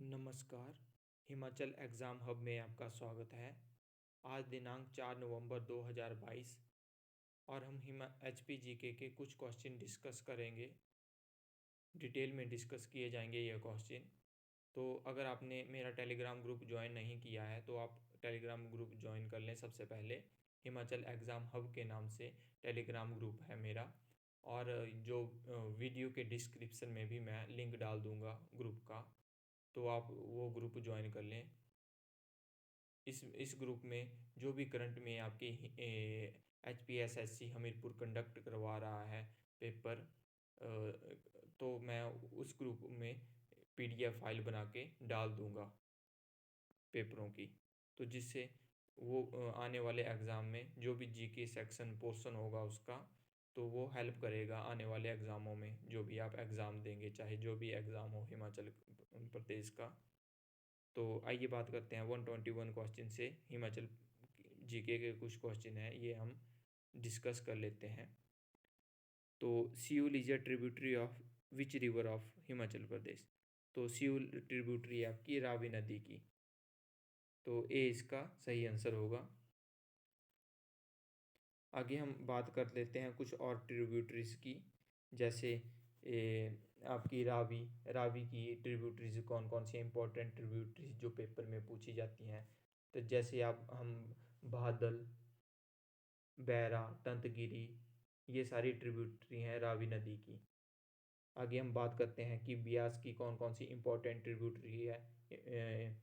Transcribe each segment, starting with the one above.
नमस्कार, Himachal exam hub में आपका स्वागत है। आज दिनांक 4 नवंबर 2022 और हम HPGK के कुछ क्वेश्चन डिस्कस करेंगे। डिटेल में डिस्कस किए जाएंगे ये क्वेश्चन। तो अगर आपने मेरा टेलीग्राम ग्रुप ज्वाइन नहीं किया है तो आप टेलीग्राम ग्रुप ज्वाइन कर लें। सबसे पहले हिमाचल एग्ज़ाम हब के नाम से टेलीग्राम ग्रुप है मेरा, और जो वीडियो के डिस्क्रिप्शन में भी मैं लिंक डाल दूँगा ग्रुप का, तो आप वो ग्रुप ज्वाइन कर लें। इस ग्रुप में जो भी करंट में आपके HPSSC हमीरपुर कंडक्ट करवा रहा है पेपर, तो मैं उस ग्रुप में PDF फाइल बना के डाल दूंगा पेपरों की, तो जिससे वो आने वाले एग्ज़ाम में जो भी GK सेक्शन पोर्शन होगा उसका, तो वो हेल्प करेगा आने वाले एग्ज़ामों में, जो भी आप एग्ज़ाम देंगे, चाहे जो भी एग्ज़ाम हो हिमाचल प्रदेश का। तो आइए बात करते हैं 121 क्वेश्चन से। हिमाचल GK के कुछ क्वेश्चन हैं, ये हम डिस्कस कर लेते हैं। तो Siul is a tributary of which river of Himachal Pradesh? तो सियूल ट्रिब्यूटरी है आपकी रावी नदी की, तो ए इसका सही आंसर होगा। आगे हम बात कर लेते हैं कुछ और ट्रिब्यूटरीज की, जैसे आपकी रावी रावी की ट्रिब्यूटरीज कौन कौन सी इंपॉर्टेंट ट्रिब्यूटरीज जो पेपर में पूछी जाती हैं। तो जैसे आप हम बादल, बैरा, तंतगिरी, ये सारी ट्रिब्यूटरी हैं रावी नदी की। आगे हम बात करते हैं कि ब्यास की कौन कौन सी इंपॉर्टेंट ट्रिब्यूटरी है,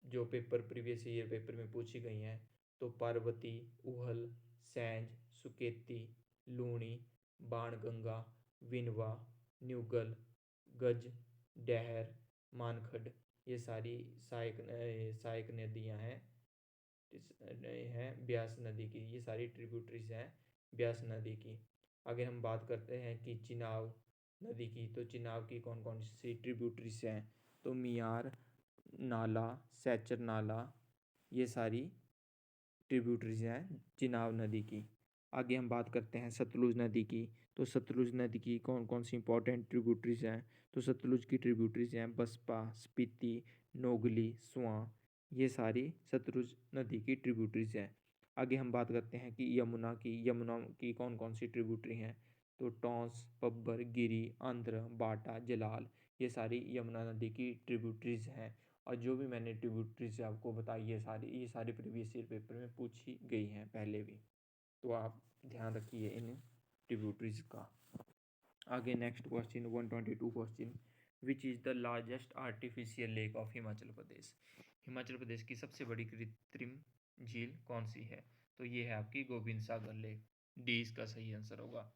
जो पेपर प्रीवियस ईयर पेपर में पूछी गई हैं। तो पार्वती, उहल, सैंज, सुकेती, लूणी, बाणगंगा, विनवा, न्यूगल, गज, डहर, मानखड, ये सारी सहायक नदियाँ हैं ब्यास नदी की। ये सारी ट्रिब्यूटरीज हैं ब्यास नदी की। आगे हम बात करते हैं कि चिनाब नदी की। तो चिनाब की कौन कौन सी ट्रिब्यूटरीज हैं? तो मियार नाला, सैचर नाला, ये सारी ट्रिब्यूटरीज हैं चिनाब नदी की। आगे हम बात करते हैं सतलुज नदी की। तो सतलुज नदी की कौन कौन सी इंपॉर्टेंट ट्रिब्यूटरीज हैं? तो सतलुज की ट्रिब्यूटरीज हैं बसपा, स्पीति, नोगली, स्वां, ये सारी सतलुज नदी की ट्रिब्यूटरीज हैं। आगे हम बात करते हैं कि यमुना की कौन कौन सी ट्रिब्यूटरी हैं? तो टॉन्स, पब्बर, गिरी, आंध्र, बाटा, जलाल, ये सारी यमुना नदी की ट्रिब्यूटरीज हैं। और जो भी मैंने ट्रिब्यूटरीज आपको बताई ये सारी प्रीवियस ईयर पेपर में पूछी गई हैं पहले भी, तो आप ध्यान रखिए इन ट्रिब्यूटरीज का। आगे next question 122 question, which is the largest artificial lake of Himachal Pradesh? Himachal Pradesh की सबसे बड़ी कृत्रिम झील कौन सी है? तो ये है आपकी गोविंद सागर लेक, डी इसका सही आंसर होगा।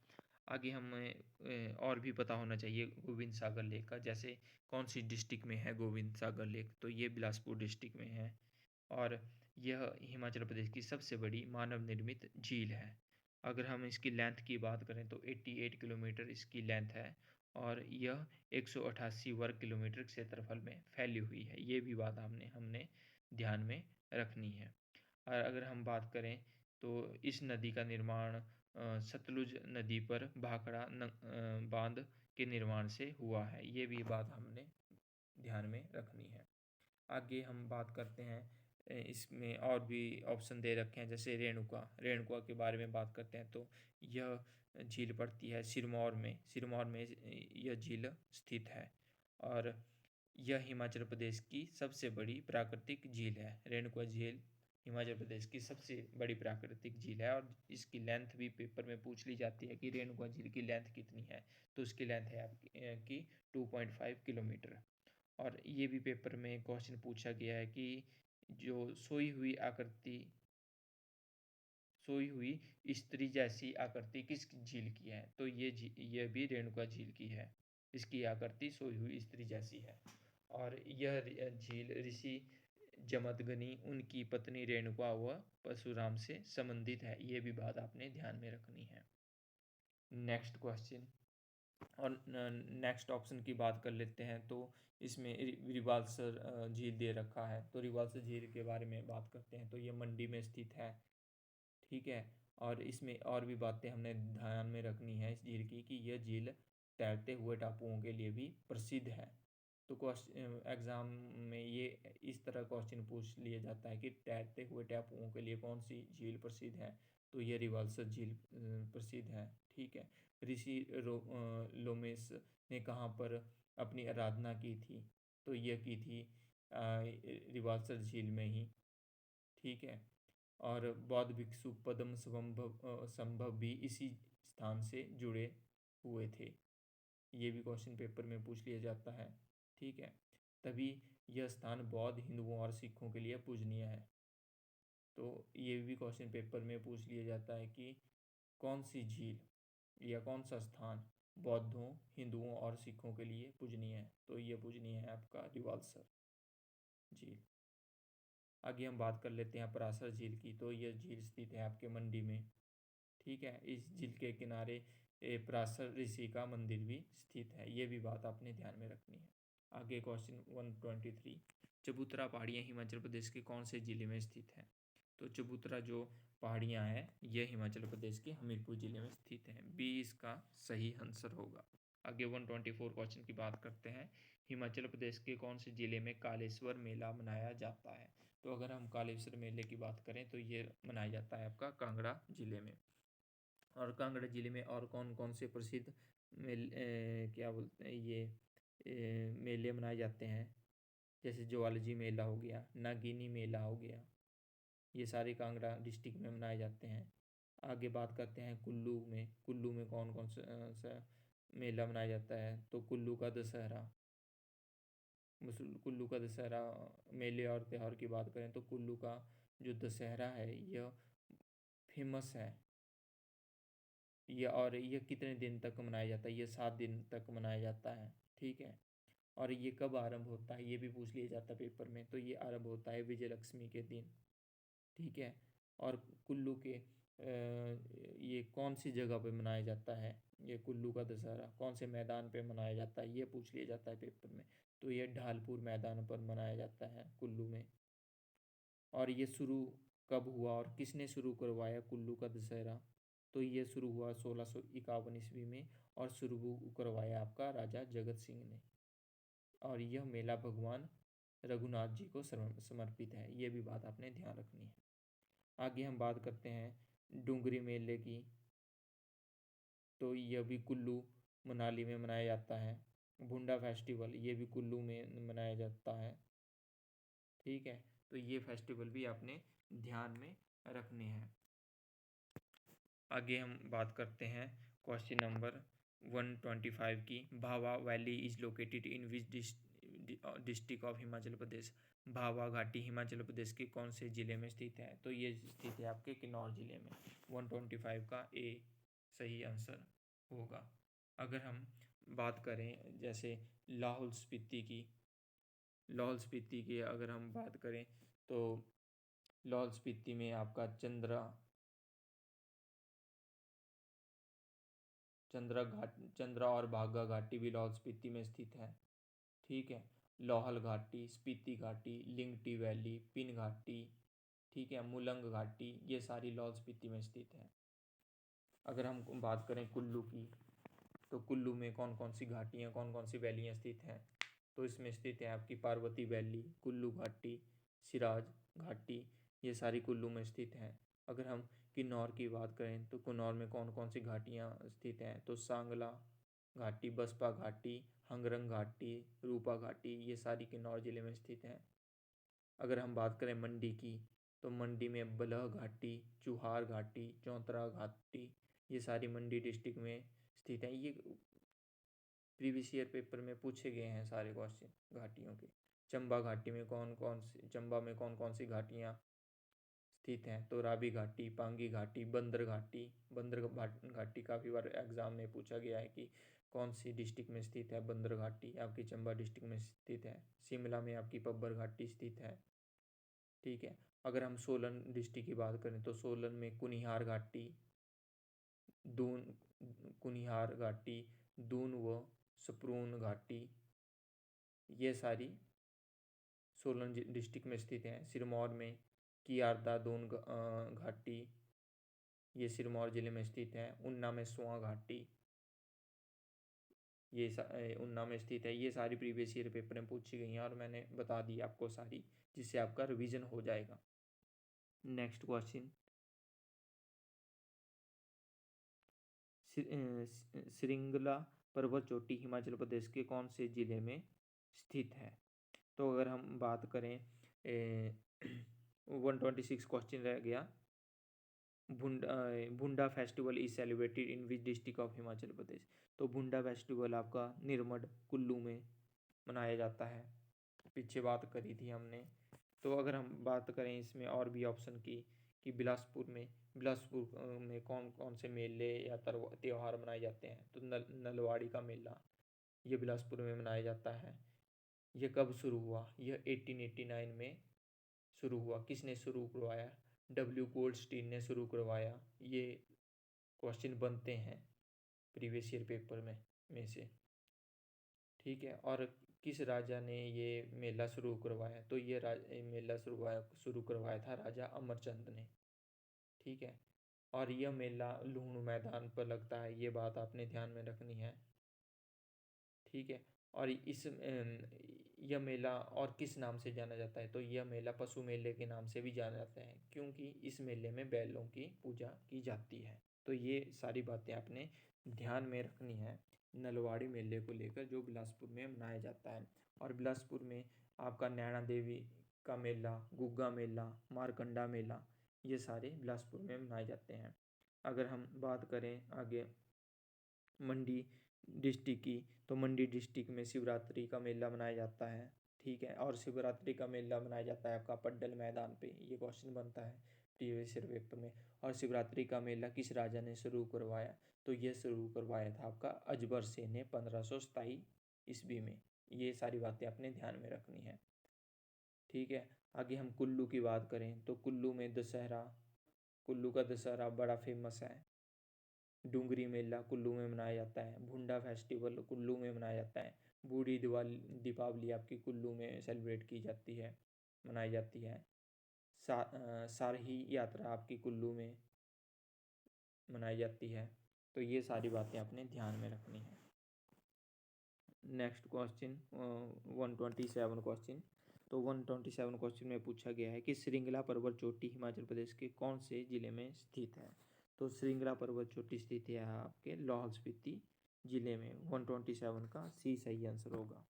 आगे हमें और भी पता होना चाहिए गोविंद सागर लेक का, जैसे कौन सी डिस्ट्रिक्ट में है गोविंद सागर लेक? तो ये बिलासपुर डिस्ट्रिक्ट में है, और यह हिमाचल प्रदेश की सबसे बड़ी मानव निर्मित झील है। अगर हम इसकी लेंथ की बात करें तो 88 किलोमीटर इसकी लेंथ है, और यह 188 वर्ग किलोमीटर क्षेत्रफल में फैली हुई है। ये भी बात हमने ध्यान में रखनी है। और अगर हम बात करें तो इस नदी का निर्माण सतलुज नदी पर भाखड़ा बांध के निर्माण से हुआ है। ये भी बात हमने ध्यान में रखनी है। आगे हम बात करते हैं, इसमें और भी ऑप्शन दे रखे हैं, जैसे रेणुका के बारे में बात करते हैं। तो यह झील पड़ती है सिरमौर में यह झील स्थित है, और यह हिमाचल प्रदेश की सबसे बड़ी प्राकृतिक झील है। रेणुका झील हिमाचल प्रदेश की सबसे बड़ी प्राकृतिक झील है, और इसकी लेंथ भी पेपर में पूछ ली जाती है कि रेणुका झील की लेंथ कितनी है? तो उसकी लेंथ है आपकी 2.5 किलोमीटर। और ये भी पेपर में क्वेश्चन पूछा गया है कि जो सोई हुई स्त्री जैसी आकृति किस झील की है? तो ये भी रेणुका झील की है। इसकी आकृति सोई हुई स्त्री जैसी है, और यह झील ऋषि जमदग्नि, उनकी पत्नी रेणुका व परशुराम से संबंधित है। ये भी बात आपने ध्यान में रखनी है। नेक्स्ट क्वेश्चन और नेक्स्ट ऑप्शन की बात कर लेते हैं। तो इसमें रिवाल्सर झील दे रखा है, तो रिवाल्सर झील के बारे में बात करते हैं। तो ये मंडी में स्थित है, ठीक है। और इसमें और भी बातें हमने ध्यान में रखनी है इस झील की, कि यह झील तैरते हुए टापुओं के लिए भी प्रसिद्ध है। तो क्वेश्चन एग्ज़ाम में ये इस तरह क्वेश्चन पूछ लिया जाता है कि तैरते हुए टापुओं के लिए कौन सी झील प्रसिद्ध है, तो ये रिवाल्सर झील प्रसिद्ध है। ठीक है। ऋषि लोमेस ने कहाँ पर अपनी आराधना की थी, तो यह की थी रिवाल्सर झील में ही। ठीक है। और बौद्ध भिक्षु पद्म संभव भी इसी स्थान से जुड़े हुए थे। ये भी क्वेश्चन पेपर में पूछ लिया जाता है। ठीक है। तभी यह स्थान बौद्ध, हिंदुओं और सिखों के लिए पूजनीय है। तो ये भी क्वेश्चन पेपर में पूछ लिया जाता है कि कौन सी झील या कौन सा स्थान बौद्धों, हिंदुओं और सिखों के लिए पूजनीय है, तो ये पूजनीय है आपका रिवाल्सर झील। आगे हम बात कर लेते हैं पराशर झील की। तो यह झील स्थित है आपके मंडी में। ठीक है। इस झील के किनारे पराशर ऋषि का मंदिर भी स्थित है। ये भी बात आपने ध्यान में रखनी है। आगे क्वेश्चन 123, चबूतरा पहाड़ियाँ हिमाचल प्रदेश के कौन से जिले में स्थित है, तो चबूतरा जो पहाड़ियाँ हैं यह हिमाचल प्रदेश के हमीरपुर जिले में स्थित है। बी इसका सही आंसर होगा। आगे 124 क्वेश्चन की बात करते हैं। हिमाचल प्रदेश के कौन से जिले में कालेश्वर मेला मनाया जाता है, तो अगर हम कालेश्वर मेले की बात करें तो ये मनाया जाता है आपका कांगड़ा जिले में। और कांगड़ा जिले में और कौन कौन से प्रसिद्ध क्या बोलते हैं ये मेले मनाए जाते हैं, जैसे ज्वालाजी मेला हो गया, नागिनी मेला हो गया, ये सारे कांगड़ा डिस्ट्रिक्ट में मनाए जाते हैं। आगे बात करते हैं कुल्लू में कौन कौन सा मेला मनाया जाता है, तो कुल्लू का दशहरा। कुल्लू का दशहरा मेले और त्यौहार की बात करें तो कुल्लू का जो दशहरा है यह फेमस है। यह कितने दिन तक मनाया जाता है, ये 7 दिन तक मनाया जाता है। ठीक है। और ये कब आरंभ होता है, ये भी पूछ लिया जाता है पेपर में। तो ये आरंभ होता है विजयलक्ष्मी के दिन। ठीक है। और कुल्लू के ये कौन सी जगह पे मनाया जाता है, ये कुल्लू का दशहरा कौन से मैदान पे मनाया जाता है, ये पूछ लिया जाता है पेपर में। तो ये ढालपुर मैदान पर मनाया जाता है कुल्लू में। और ये शुरू कब हुआ और किसने शुरू करवाया कुल्लू का दशहरा, तो ये शुरू हुआ 1651 ईस्वी में और शुरू करवाया आपका राजा जगत सिंह ने। और यह मेला भगवान रघुनाथ जी को समर्पित है। ये भी बात आपने ध्यान रखनी है। आगे हम बात करते हैं डूंगरी मेले की। तो यह भी कुल्लू मनाली में मनाया जाता है। भुंडा फेस्टिवल ये भी कुल्लू में मनाया जाता है। ठीक है। तो ये फेस्टिवल भी आपने ध्यान में रखने हैं। आगे हम बात करते हैं क्वेश्चन नंबर 125 की। Bhaba valley is located in which district of Himachal Pradesh, Bhaba घाटी हिमाचल प्रदेश के कौन से ज़िले में स्थित है, तो ये स्थित है आपके किन्नौर ज़िले में। 125 का ए सही आंसर होगा। अगर हम बात करें जैसे लाहौल स्पीति की अगर हम बात करें तो लाहौल स्पीति में आपका चंद्रा और बाघा घाटी भी लाहौल स्पीति में स्थित है। ठीक है। लाहौल घाटी, स्पीति घाटी, लिंगटी वैली, पिन घाटी, ठीक है, मुलंग घाटी, ये सारी लाहौल स्पीति में स्थित है। अगर हम बात करें कुल्लू की, तो कुल्लू में कौन कौन सी घाटियाँ, कौन कौन सी वैलियाँ स्थित हैं, तो इसमें स्थित है आपकी पार्वती वैली, कुल्लू घाटी, सिराज घाटी, ये सारी कुल्लू में स्थित हैं। अगर हम किन्नौर की बात करें तो किन्नौर में कौन कौन सी घाटियाँ स्थित हैं, तो सांगला घाटी, बसपा घाटी, हंगरंग घाटी, रूपा घाटी, ये सारी किन्नौर ज़िले में स्थित हैं। अगर हम बात करें मंडी की, तो मंडी में बलह घाटी, चुहार घाटी, चौंतरा घाटी, ये सारी मंडी डिस्ट्रिक्ट में स्थित हैं। ये प्रीवियस ईयर पेपर में पूछे गए हैं सारे क्वेश्चन घाटियों के। चंबा में कौन कौन सी घाटियाँ स्थित हैं, तो रावी घाटी, पांगी घाटी, बंदर घाटी काफ़ी बार एग्जाम में पूछा गया है कि कौन सी डिस्ट्रिक्ट में स्थित है। बंदर घाटी आपकी चंबा डिस्ट्रिक्ट में स्थित है। शिमला में आपकी पब्बर घाटी स्थित है। ठीक है। अगर हम सोलन डिस्ट्रिक्ट की बात करें तो सोलन में दून कुनिहार घाटी, दून व सप्रून घाटी, ये सारी सोलन डिस्ट्रिक्ट में स्थित हैं। सिरमौर में कियारदा दोन घाटी, ये सिरमौर ज़िले में स्थित है। उन्ना में सुआ घाटी, ये उन्ना में स्थित है। ये सारी प्रीवियस ईयर पेपर में पूछी गई हैं और मैंने बता दी आपको सारी, जिससे आपका रिवीजन हो जाएगा। नेक्स्ट क्वेश्चन, श्रृंगला पर्वत चोटी हिमाचल प्रदेश के कौन से जिले में स्थित है? तो अगर हम बात करें 126 क्वेश्चन रह गया। Bhunda festival is celebrated in which district of Himachal Pradesh? तो भुंडा फेस्टिवल आपका निर्मड कुल्लू में मनाया जाता है, पीछे बात करी थी हमने। तो अगर हम बात करें इसमें और भी ऑप्शन की कि बिलासपुर में कौन कौन से मेले या त्यौहार मनाए जाते हैं? तो नलवाड़ी का मेला ये बिलासपुर में मनाया जाता है। ये कब शुरू हुआ? यह 1889 में शुरू हुआ। किसने शुरू करवाया? डब्ल्यू गोल्डस्टीन ने शुरू करवाया। ये क्वेश्चन बनते हैं प्रीवियस ईयर पेपर में से, ठीक है। और किस राजा ने ये मेला शुरू करवाया? तो ये मेला शुरू करवाया था राजा अमरचंद ने, ठीक है। और यह मेला लूहणु मैदान पर लगता है, ये बात आपने ध्यान में रखनी है, ठीक है। और यह मेला और किस नाम से जाना जाता है? तो यह मेला पशु मेले के नाम से भी जाना जाता है, क्योंकि इस मेले में बैलों की पूजा की जाती है। तो ये सारी बातें आपने ध्यान में रखनी है नलवाड़ी मेले को लेकर, जो बिलासपुर में मनाया जाता है। और बिलासपुर में आपका नैना देवी का मेला, गुग्गा मेला, मारकंडा मेला, ये सारे बिलासपुर में मनाए जाते हैं। अगर हम बात करें आगे मंडी डिस्ट्रिक्ट की, तो मंडी डिस्ट्रिक्ट में शिवरात्रि का मेला मनाया जाता है, ठीक है। और शिवरात्रि का मेला मनाया जाता है आपका पड्डल मैदान पे, ये क्वेश्चन बनता है प्रीवियस ईयर पेपर में। और शिवरात्रि का मेला किस राजा ने शुरू करवाया? तो ये शुरू करवाया था आपका अजबर सिंह ने 1527 ईस्वी में। ये सारी बातें अपने ध्यान में रखनी है, ठीक है। आगे हम कुल्लू की बात करें तो कुल्लू का दशहरा बड़ा फेमस है। डूंगरी मेला कुल्लू में मनाया जाता है। भुंडा फेस्टिवल कुल्लू में मनाया जाता है। बूढ़ी दीपावली आपकी कुल्लू में सेलिब्रेट की जाती है, मनाई जाती है। सारही यात्रा आपकी कुल्लू में मनाई जाती है। तो ये सारी बातें आपने ध्यान में रखनी है। Next question 127 question. तो 127 क्वेश्चन में पूछा गया है कि श्रृंगला पर्वत चोटी हिमाचल प्रदेश के कौन से जिले में स्थित है? तो श्रृंगला पर्वत चोटी स्थित है आपके लाहौल स्पीति जिले में। 127 का सी सही आंसर होगा।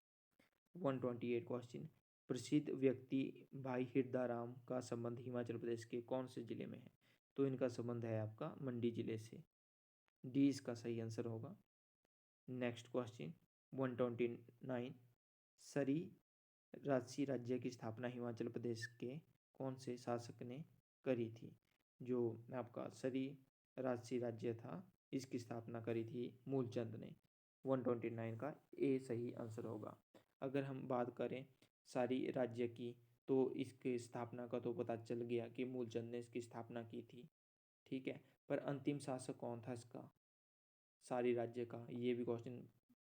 128 क्वेश्चन, प्रसिद्ध व्यक्ति भाई हिरदाराम का संबंध हिमाचल प्रदेश के कौन से जिले में है? तो इनका संबंध है आपका मंडी जिले से, डी इसका सही आंसर होगा। नेक्स्ट क्वेश्चन 129, सरी राजसी राज्य की स्थापना हिमाचल प्रदेश के कौन से शासक ने करी थी? जो आपका सरी राजसी राज्य था, इसकी स्थापना करी थी मूलचंद ने। 129 का ए सही आंसर होगा। अगर हम बात करें सारी राज्य की, तो इसकी स्थापना का तो पता चल गया कि मूलचंद ने इसकी स्थापना की थी, ठीक है। पर अंतिम शासक कौन था इसका, सारी राज्य का? ये भी क्वेश्चन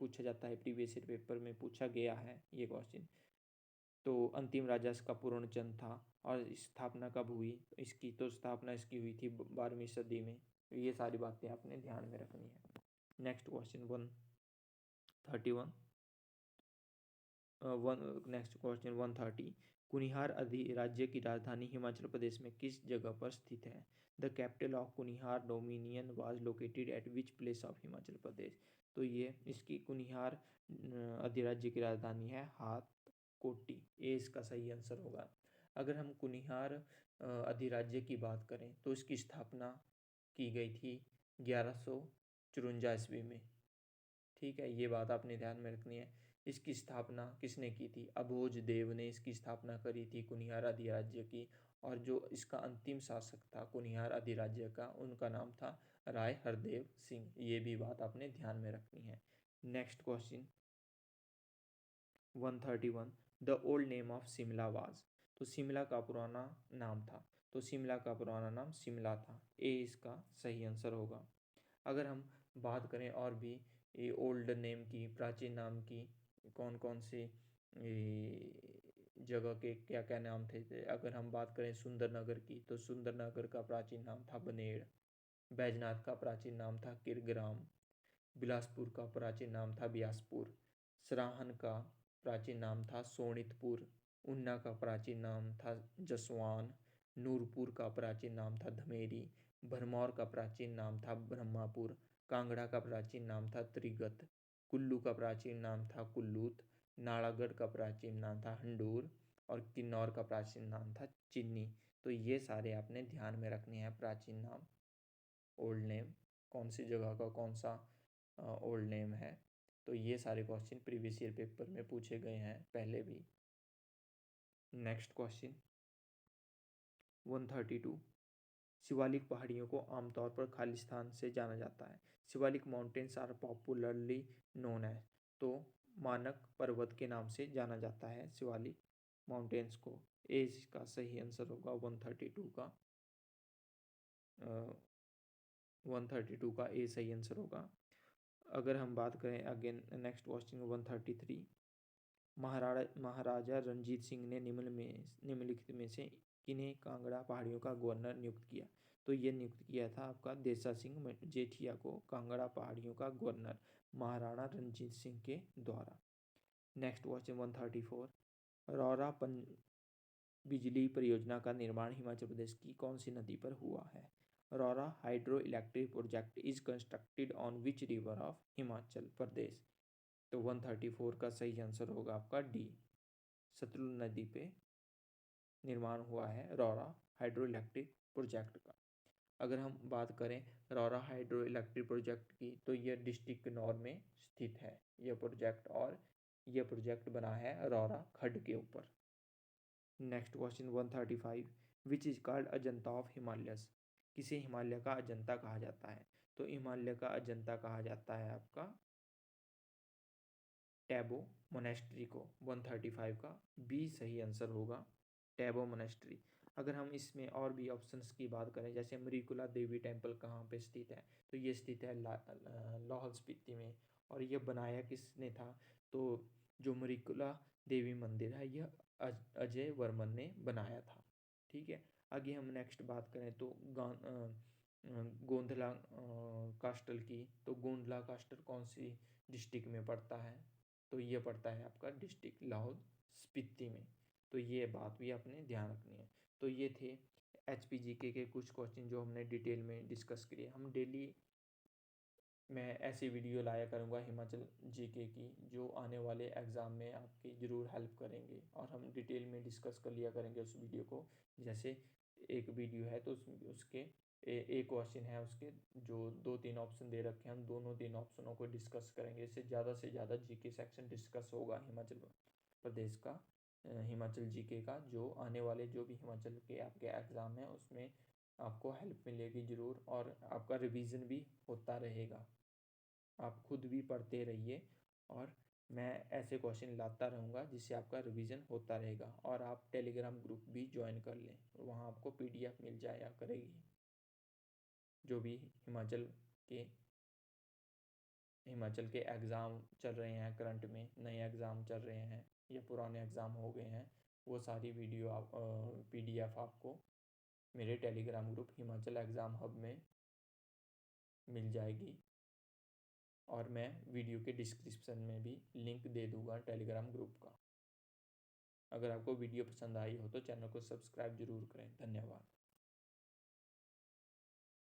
पूछा जाता है, प्रीवियस ईयर पेपर में पूछा गया है ये क्वेश्चन। तो अंतिम राजा इसका पूर्णचंद था। और स्थापना कब हुई इसकी? तो स्थापना इसकी हुई थी 12वीं सदी में। ये सारी बातें आपने ध्यान में रखनी है। Next question 131 next question 130, Kunihar अधिराज्य की राजधानी हिमाचल प्रदेश में किस जगह पर स्थित है? The capital of Kunihar dominion was located at which place of Himachal Pradesh? तो ये इसकी कुनिहार अधिराज्य की राजधानी है हाथकोटी, ये इसका सही आंसर होगा। अगर हम कुनिहार अधिराज्य की बात करें तो इसकी स्थापना की गई थी 1154 ईस्वी में, ठीक है। ये बात आपने ध्यान में रखनी है। इसकी स्थापना किसने की थी? अभोज देव ने इसकी स्थापना करी थी कुनिहार अधिराज्य की। और जो इसका अंतिम शासक था कुनिहार अधिराज्य का, उनका नाम था राय हरदेव सिंह। ये भी बात आपने ध्यान में रखनी है। Next question 131, the old name of Shimla was? तो शिमला का पुराना नाम था, तो शिमला का पुराना नाम शिमला था, ए इसका सही आंसर होगा। अगर हम बात करें और भी ये ओल्ड नेम की, प्राचीन नाम की, कौन कौन से जगह के क्या क्या नाम थे, अगर हम बात करें सुंदरनगर की, तो सुंदरनगर का प्राचीन नाम था बनेड़। बैजनाथ का प्राचीन नाम था किरग्राम। बिलासपुर का प्राचीन नाम था बियासपुर। सराहन का प्राचीन नाम था सोनितपुर। ऊना का प्राचीन नाम था जसवान। नूरपुर का प्राचीन नाम था धमेरी। भरमौर का प्राचीन नाम था ब्रह्मापुर। कांगड़ा का प्राचीन नाम था त्रिगत। कुल्लू का प्राचीन नाम था कुल्लूत। नालागढ़ का प्राचीन नाम था हंडूर। और किन्नौर का प्राचीन नाम था चिन्नी। तो ये सारे आपने ध्यान में रखने हैं प्राचीन नाम, ओल्ड नेम, कौन सी जगह का कौन सा ओल्ड नेम है। तो ये सारे क्वेश्चन प्रीवियस ईयर पेपर में पूछे गए हैं पहले भी। Next question 132। शिवालिक पहाड़ियों को आमतौर पर खालिस्तान से जाना जाता है। Shivalik mountains are popularly known है। तो मानक पर्वत के नाम से जाना जाता है शिवालिक माउंटेन्स को। ए का सही आंसर होगा 132 का। 132 का ए सही आंसर होगा। अगर हम बात करें अगेन नेक्स्ट क्वेश्चन 133। महाराजा रणजीत सिंह ने निम्नलिखित में से किन्हें कांगड़ा पहाड़ियों का गवर्नर नियुक्त किया। तो ये नियुक्त किया था आपका देसा सिंह जेठिया को कांगड़ा पहाड़ियों का गवर्नर महाराणा रणजीत सिंह के द्वारा। Next question 134। रौरा बिजली परियोजना का निर्माण हिमाचल प्रदेश की कौन सी नदी पर हुआ है। Raura hydro electric project is constructed on which river of Himachal Pradesh. तो 134 का सही आंसर होगा आपका डी, सतलुज नदी पे निर्माण हुआ है रौरा हाइड्रो इलेक्ट्रिक प्रोजेक्ट का। अगर हम बात करें रौरा हाइड्रो इलेक्ट्रिक प्रोजेक्ट की तो यह डिस्ट्रिक्ट किन्नौर में स्थित है यह प्रोजेक्ट, और यह प्रोजेक्ट बना है रौरा खड्ड के ऊपर। Next question 135। Which is called Ajanta of Himalayas. किसे हिमालय का अजंता कहा जाता है। तो हिमालय का अजंता कहा जाता है आपका टैबो मोनेस्ट्री को। 135 का बी सही आंसर होगा, टैबो मोनेस्ट्री। अगर हम इसमें और भी ऑप्शंस की बात करें जैसे मरीकुला देवी टेम्पल कहाँ पे स्थित है। तो ये स्थित है लाहौल स्पीति में। और ये बनाया किसने था। तो जो मरीकुला देवी मंदिर है यह अजय वर्मन ने बनाया था। ठीक है। आगे हम नेक्स्ट बात करें तो गोंधला कास्टल की। तो गोंधला कास्टल कौन सी डिस्ट्रिक्ट में पड़ता है। तो ये पड़ता है आपका डिस्ट्रिक्ट लाहौल स्पीति में। तो ये बात भी आपने ध्यान रखनी है। तो ये थे HPGK के कुछ क्वेश्चन जो हमने डिटेल में डिस्कस किए। हम डेली मैं ऐसी वीडियो लाया करूँगा हिमाचल GK की जो आने वाले एग्ज़ाम में आपकी ज़रूर हेल्प करेंगे, और हम डिटेल में डिस्कस कर लिया करेंगे उस वीडियो को। जैसे एक वीडियो है तो उसके एक क्वेश्चन है, उसके जो 2-3 ऑप्शन दे रखे हैं, हम दोनों 3 ऑप्शनों को डिस्कस करेंगे। इससे ज़्यादा से ज़्यादा GK सेक्शन डिस्कस होगा हिमाचल प्रदेश का, हिमाचल GK का जो आने वाले जो भी हिमाचल के आपके एग्ज़ाम है उसमें आपको हेल्प मिलेगी ज़रूर, और आपका रिवीजन भी होता रहेगा। आप खुद भी पढ़ते रहिए, और मैं ऐसे क्वेश्चन लाता रहूँगा जिससे आपका रिवीजन होता रहेगा। और आप टेलीग्राम ग्रुप भी ज्वाइन कर लें, वहाँ आपको PDF मिल जाया करेगी जो भी हिमाचल के एग्ज़ाम चल रहे हैं, करंट में नए एग्ज़ाम चल रहे हैं या पुराने एग्ज़ाम हो गए हैं, वो सारी वीडियो आप PDF आपको मेरे Telegram group Himachal exam hub में मिल जाएगी। और मैं वीडियो के डिस्क्रिप्शन में भी लिंक दे दूँगा टेलीग्राम ग्रुप का। अगर आपको वीडियो पसंद आई हो तो चैनल को सब्सक्राइब ज़रूर करें। धन्यवाद।